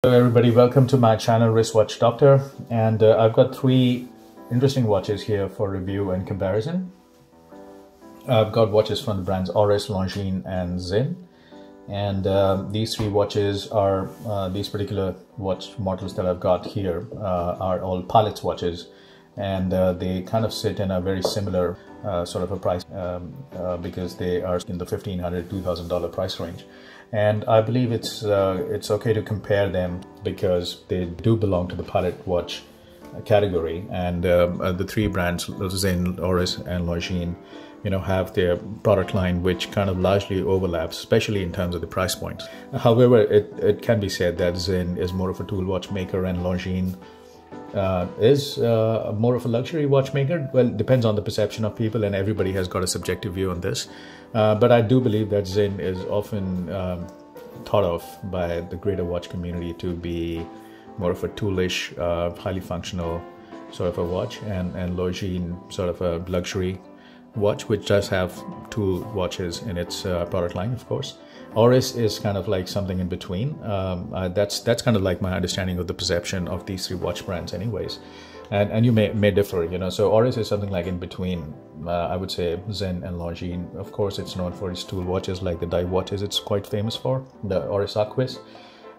Hello everybody, welcome to my channel Wristwatch Doctor, and I've got three interesting watches here for review and comparison. I've got watches from the brands ORIS, Longines and SINN, and these three watches are, these particular watch models that I've got here are all Pilot's watches, and they kind of sit in a very similar sort of a price because they are in the $1,500 to $2,000 price range. And I believe it's okay to compare them because they do belong to the Pilot watch category, and the three brands, SINN, ORIS and Longines, have their product line which kind of largely overlaps, especially in terms of the price points. However, it can be said that SINN is more of a tool watchmaker and Longines is more of a luxury watchmaker. Well, it depends on the perception of people, and everybody has got a subjective view on this. But I do believe that SINN is often thought of by the greater watch community to be more of a toolish, highly functional sort of a watch, and Longines sort of a luxury watch, which does have tool watches in its product line, of course. ORIS is kind of like something in between. That's kind of like my understanding of the perception of these three watch brands anyways. And you may differ, So ORIS is something like in between, I would say, SINN and Longines. Of course, it's known for its tool watches, like the dive watches it's quite famous for, the ORIS Aquis.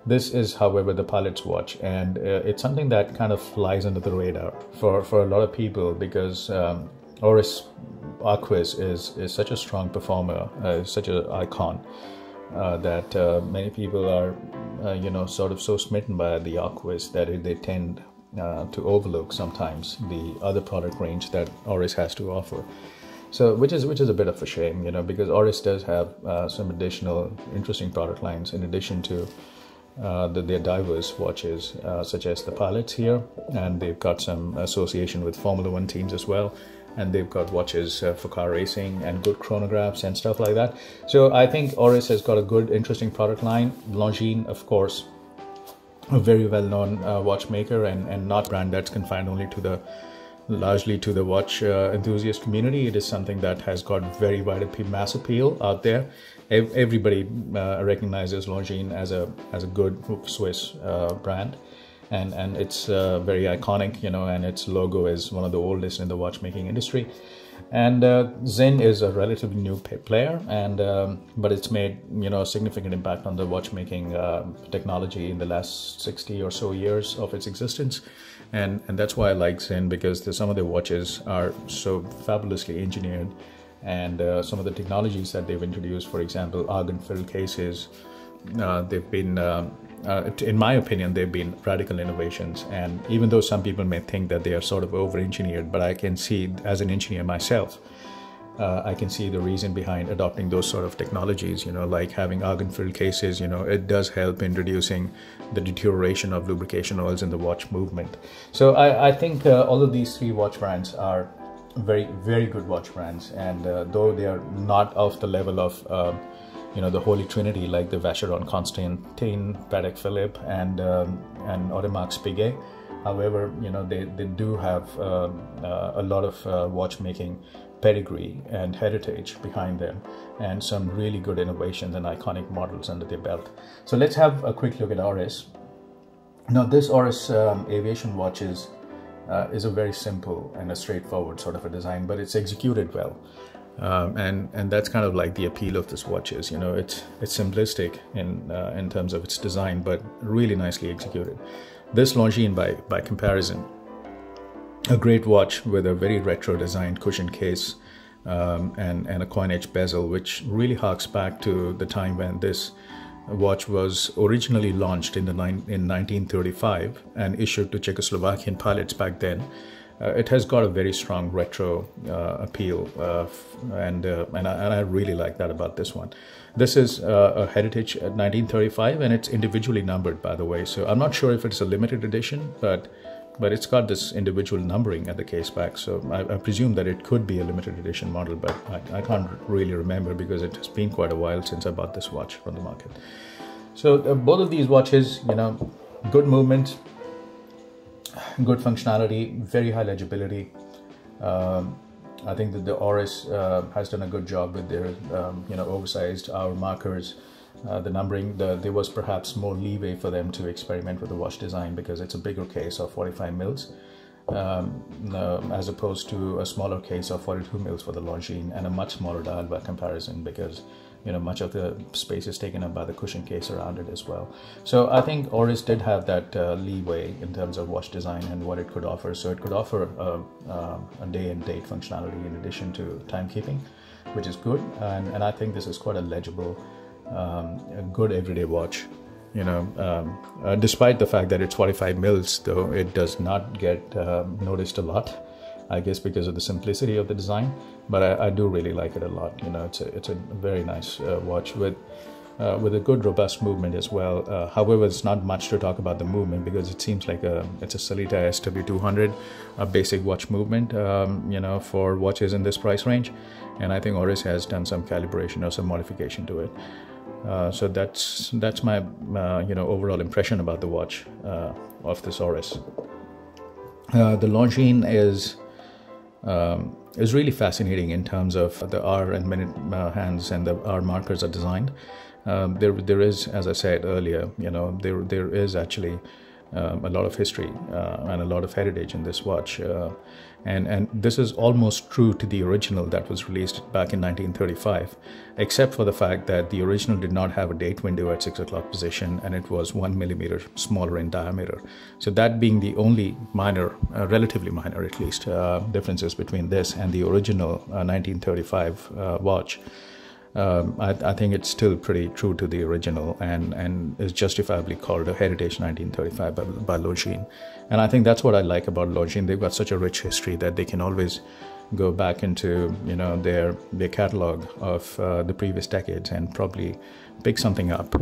This is, however, the Pilot's watch, and it's something that kind of flies under the radar for a lot of people because ORIS Aquis is such a strong performer, such an icon, that many people are, sort of so smitten by the Aquis that they tend to overlook sometimes the other product range that ORIS has to offer. So, which is a bit of a shame, because ORIS does have some additional interesting product lines in addition to their diverse watches, such as the Pilots here, and they've got some association with Formula One teams as well. And they've got watches for car racing and good chronographs and stuff like that. So I think ORIS has got a good, interesting product line. Longines, of course, a very well-known watchmaker and not a brand that's confined only to largely to the watch enthusiast community. It is something that has got very wide mass appeal out there. Everybody recognizes Longines as a good Swiss brand. And it's very iconic, and its logo is one of the oldest in the watchmaking industry. And SINN is a relatively new player, but it's made a significant impact on the watchmaking technology in the last 60 or so years of its existence, and that's why I like SINN, because some of their watches are so fabulously engineered, and some of the technologies that they've introduced, for example, argon-filled cases, they've been in my opinion, they've been radical innovations. And even though some people may think that they are sort of over-engineered, but I can see, as an engineer myself, I can see the reason behind adopting those sort of technologies, like having argon-filled cases. It does help in reducing the deterioration of lubrication oils in the watch movement. So I think all of these three watch brands are very, very good watch brands. And though they are not of the level of the Holy Trinity, like the Vacheron Constantin, Patek Philippe, and Audemars Piguet. However, they do have a lot of watchmaking pedigree and heritage behind them, and some really good innovations and iconic models under their belt. So let's have a quick look at ORIS. Now, this ORIS aviation watch is a very simple and a straightforward sort of a design, but it's executed well. And that's kind of like the appeal of this watch is, it's simplistic in terms of its design, but really nicely executed. This Longines, by comparison, a great watch with a very retro designed cushion case and a coin-edge bezel, which really harks back to the time when this watch was originally launched in 1935 and issued to Czechoslovakian pilots back then. It has got a very strong retro appeal, and I really like that about this one. This is a Heritage 1935, and it's individually numbered, by the way. So I'm not sure if it's a limited edition, but it's got this individual numbering at the case back. So I presume that it could be a limited edition model, but I can't really remember because it has been quite a while since I bought this watch from the market. So both of these watches, good movement, good functionality, very high legibility. I think that the ORIS has done a good job with their oversized hour markers, the numbering, there was perhaps more leeway for them to experiment with the watch design because it's a bigger case of 45 mils. As opposed to a smaller case of 42 mils for the Longines, and a much smaller dial by comparison, because much of the space is taken up by the cushion case around it as well. So I think Oris did have that leeway in terms of watch design and what it could offer. So it could offer a day and date functionality in addition to timekeeping, which is good, and I think this is quite a legible, a good everyday watch. Despite the fact that it's 45 mils, though, it does not get noticed a lot, I guess because of the simplicity of the design, but I do really like it a lot. It's a very nice watch with a good robust movement as well. However, it's not much to talk about the movement because it seems like it's a Sellita SW200, a basic watch movement, for watches in this price range, and I think Oris has done some calibration or some modification to it. So that's my overall impression about the watch of this Oris. The Longines is really fascinating in terms of the hour and minute hands and the hour markers are designed. There is, as I said earlier, there is actually a lot of history and a lot of heritage in this watch, and this is almost true to the original that was released back in 1935, except for the fact that the original did not have a date window at 6 o'clock position, and it was 1 millimeter smaller in diameter. So that being the only minor, relatively minor at least, differences between this and the original 1935 watch. I think it's still pretty true to the original and is justifiably called a Heritage 1935 by Longines. And I think that's what I like about Longines. They've got such a rich history that they can always go back into their catalog of the previous decades and probably pick something up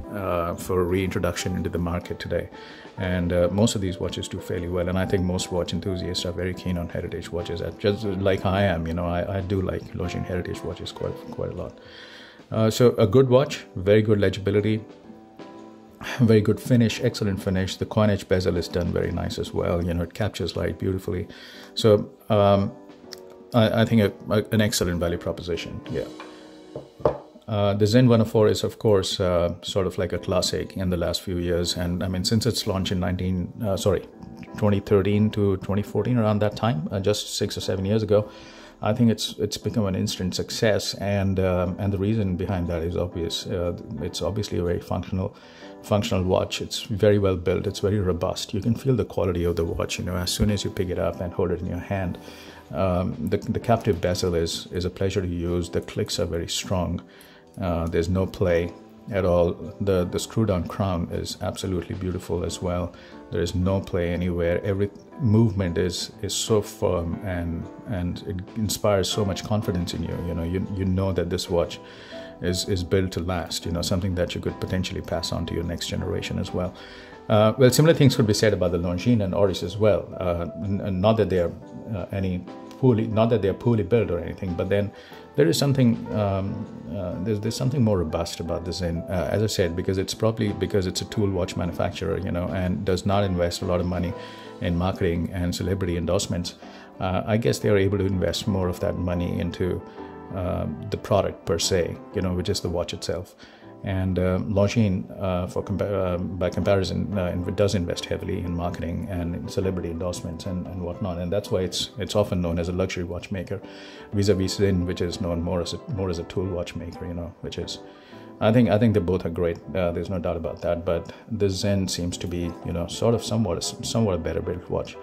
for reintroduction into the market today. And most of these watches do fairly well, and I think most watch enthusiasts are very keen on heritage watches, just like I am. I do like Longines heritage watches quite a lot. So a good watch, very good legibility, very good finish, excellent finish. The coinage bezel is done very nice as well. It captures light beautifully. So I think an excellent value proposition. Yeah. The ZINN 104 is, of course, sort of like a classic in the last few years. And I mean, since its launch in 2013 to 2014, around that time, just 6 or 7 years ago, I think it's become an instant success, and the reason behind that is obvious. It's obviously a very functional watch. It's very well built. It's very robust. You can feel the quality of the watch. As soon as you pick it up and hold it in your hand. The captive bezel is a pleasure to use. The clicks are very strong. There's no play at all. The screw down crown is absolutely beautiful as well. There is no play anywhere. Every movement is so firm and it inspires so much confidence in you. You know that this watch is built to last, something that you could potentially pass on to your next generation as well. Well, similar things could be said about the Longines and Oris as well. And not that they are poorly built or anything, but then there is something there's something more robust about the ZINN, as I said, because it's a tool watch manufacturer, and does not invest a lot of money in marketing and celebrity endorsements. I guess they are able to invest more of that money into the product per se, which is the watch itself. And Longines, by comparison, does invest heavily in marketing and in celebrity endorsements and whatnot, and that's why it's often known as a luxury watchmaker, vis-a-vis ZINN, which is known more as a tool watchmaker. Which is, I think they both are great. There's no doubt about that. But the ZINN seems to be, sort of somewhat a better built watch.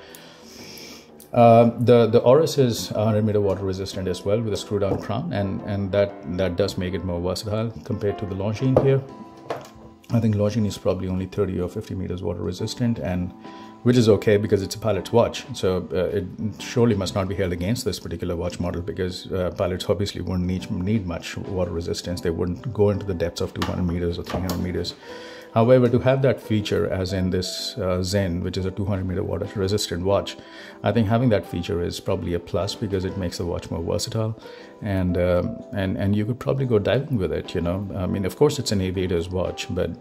The Oris is 100-meter water resistant as well, with a screw down crown, and that does make it more versatile compared to the Longines here. I think Longines is probably only 30 or 50 meters water resistant, and which is okay because it's a pilot's watch. So it surely must not be held against this particular watch model, because pilots obviously wouldn't need much water resistance. They wouldn't go into the depths of 200 meters or 300 meters. However, to have that feature, as in this ZINN, which is a 200-meter water-resistant watch, I think having that feature is probably a plus, because it makes the watch more versatile, and you could probably go diving with it. I mean, of course, it's an aviator's watch, but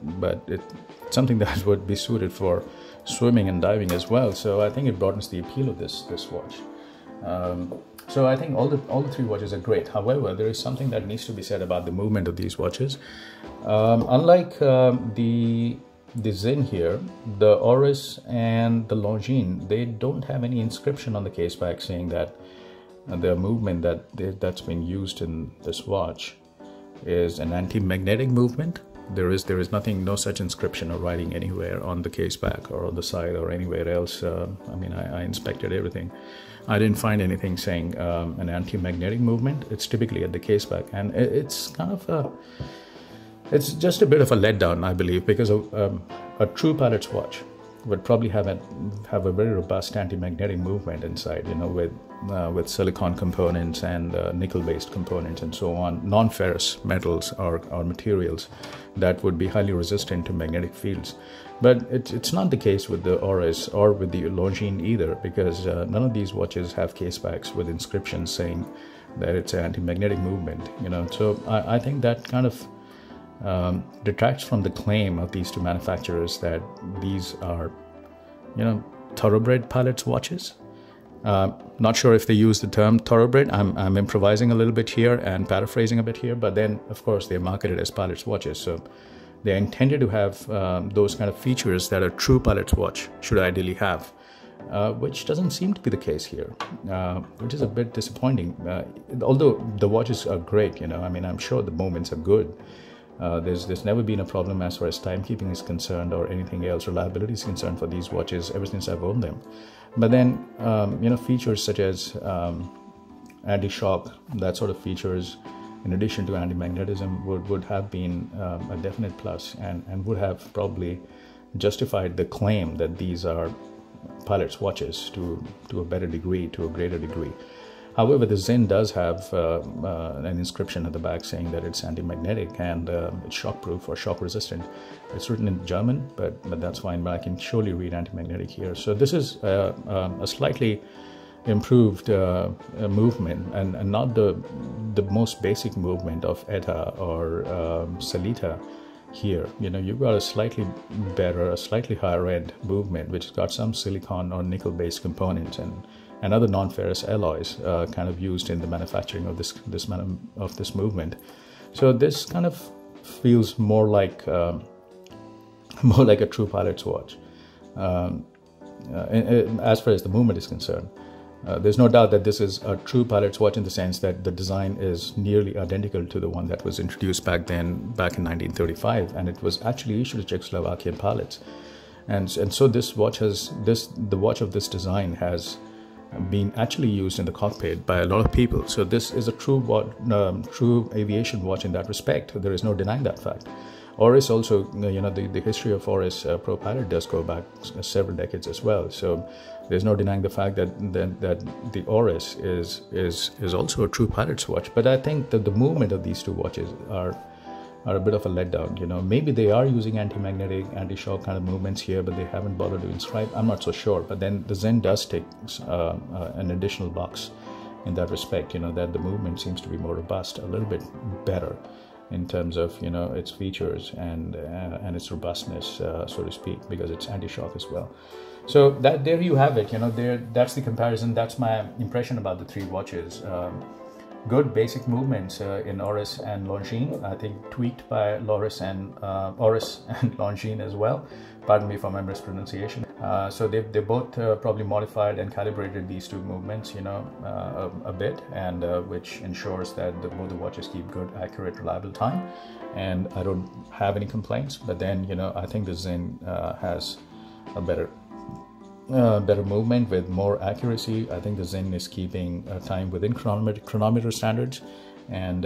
it's something that would be suited for swimming and diving as well. So I think it broadens the appeal of this watch. So I think all the three watches are great. However, there is something that needs to be said about the movement of these watches. Unlike the SINN here, the ORIS and the Longines, they don't have any inscription on the case back saying that the movement that's been used in this watch is an anti-magnetic movement. There is nothing, no such inscription or writing anywhere on the case back or on the side or anywhere else. I mean, I inspected everything. I didn't find anything saying an anti-magnetic movement. It's typically at the case back, and it's kind of it's just a bit of a letdown, I believe, because a true pilot's watch would probably have a very robust anti-magnetic movement inside, you know, with silicon components and nickel-based components and so on, non-ferrous metals or materials that would be highly resistant to magnetic fields. But it's not the case with the ORIS or with the Longines either, because none of these watches have case backs with inscriptions saying that it's an anti-magnetic movement, you know. So I think that kind of detracts from the claim of these two manufacturers that these are, you know, thoroughbred pilots' watches. Not sure if they use the term thoroughbred. I'm improvising a little bit here and paraphrasing a bit here, but then of course they're marketed as pilots' watches, so they're intended to have those kind of features that a true pilot's watch should ideally have, which doesn't seem to be the case here, which is a bit disappointing. Although the watches are great, you know, I mean, I'm sure the movements are good. There's never been a problem as far as timekeeping is concerned or anything else, reliability is concerned for these watches ever since I've owned them. But then, you know, features such as anti-shock, that sort of features, in addition to anti-magnetism, would have been a definite plus and would have probably justified the claim that these are pilots' watches to a better degree, to a greater degree. However, the SINN does have an inscription at the back saying that it's anti-magnetic and it's shock-proof or shock-resistant. It's written in German, but that's fine. But I can surely read anti-magnetic here. So this is a slightly improved movement, and not the most basic movement of ETA or Salita here. You know, you've got a slightly better, a slightly higher end movement, which has got some silicon or nickel-based components and other non-ferrous alloys kind of used in the manufacturing of this movement. So this kind of feels more like a true pilot's watch as far as the movement is concerned. There's no doubt that this is a true pilot's watch in the sense that the design is nearly identical to the one that was introduced back in 1935, and it was actually issued to Czechoslovakian pilots. And so this watch the watch of this design has been actually used in the cockpit by a lot of people. So this is a true aviation watch in that respect. There is no denying that fact. ORIS also, you know, the history of ORIS ProPilot does go back several decades as well. So there's no denying the fact that the ORIS is also a true pilot's watch. But I think that the movement of these two watches are a bit of a letdown. You know, maybe they are using anti-magnetic, anti-shock kind of movements here, but they haven't bothered to inscribe. I'm not so sure. But then the SINN does take an additional box in that respect. You know, that the movement seems to be more robust, a little bit better in terms of, you know, its features and its robustness, so to speak, because it's anti-shock as well. So there you have it. You know, that's the comparison. That's my impression about the three watches. Good basic movements in ORIS and Longines. I think tweaked by ORIS and Longines as well. Pardon me for my mispronunciation. So they both probably modified and calibrated these two movements, you know, a bit, and which ensures that both the watches keep good, accurate, reliable time. And I don't have any complaints. But then, you know, I think the SINN has a better movement with more accuracy. I think the SINN is keeping time within chronometer standards, and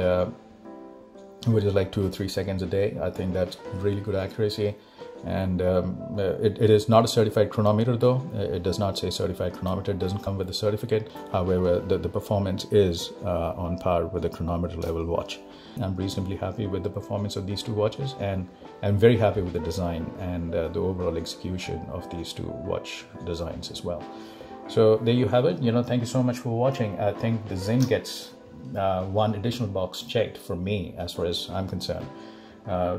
which is like 2 or 3 seconds a day. I think that's really good accuracy. And it is not a certified chronometer though. It does not say certified chronometer. It doesn't come with a certificate. However, the performance is on par with a chronometer level watch. I'm reasonably happy with the performance of these two watches, and I'm very happy with the design and the overall execution of these two watch designs as well. So there you have it. You know, thank you so much for watching. I think the SINN gets one additional box checked for me as far as I'm concerned.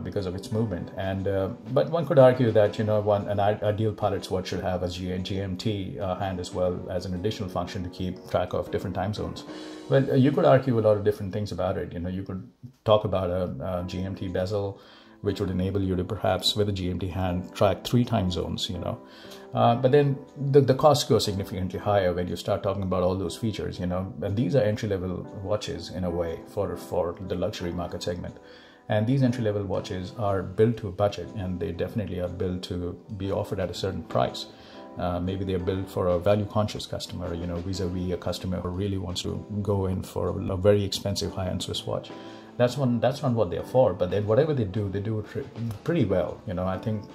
because of its movement. And but one could argue that an ideal pilot's watch should have a GMT hand as well as an additional function to keep track of different time zones. Well, you could argue a lot of different things about it. You could talk about a GMT bezel, which would enable you to perhaps with a GMT hand track 3 time zones. But then the costs go significantly higher when you start talking about all those features. And these are entry-level watches in a way for the luxury market segment. And these entry-level watches are built to a budget, and they definitely are built to be offered at a certain price. Maybe they're built for a value-conscious customer, vis-a-vis a customer who really wants to go in for a very expensive high-end Swiss watch. That's not what they're for. But then whatever they do it pretty well. I think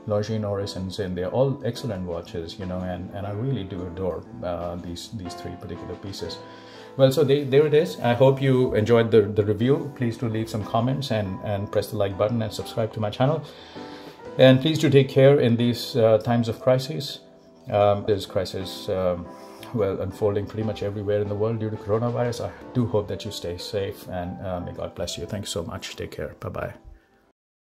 Longines, ORIS, and SINN, they're all excellent watches, and I really do adore these 3 particular pieces. Well, so there it is. I hope you enjoyed the review. Please do leave some comments and press the like button and subscribe to my channel. And please do take care in these times of crisis. There's crisis, unfolding pretty much everywhere in the world due to coronavirus. I do hope that you stay safe, and may God bless you. Thanks so much. Take care. Bye-bye.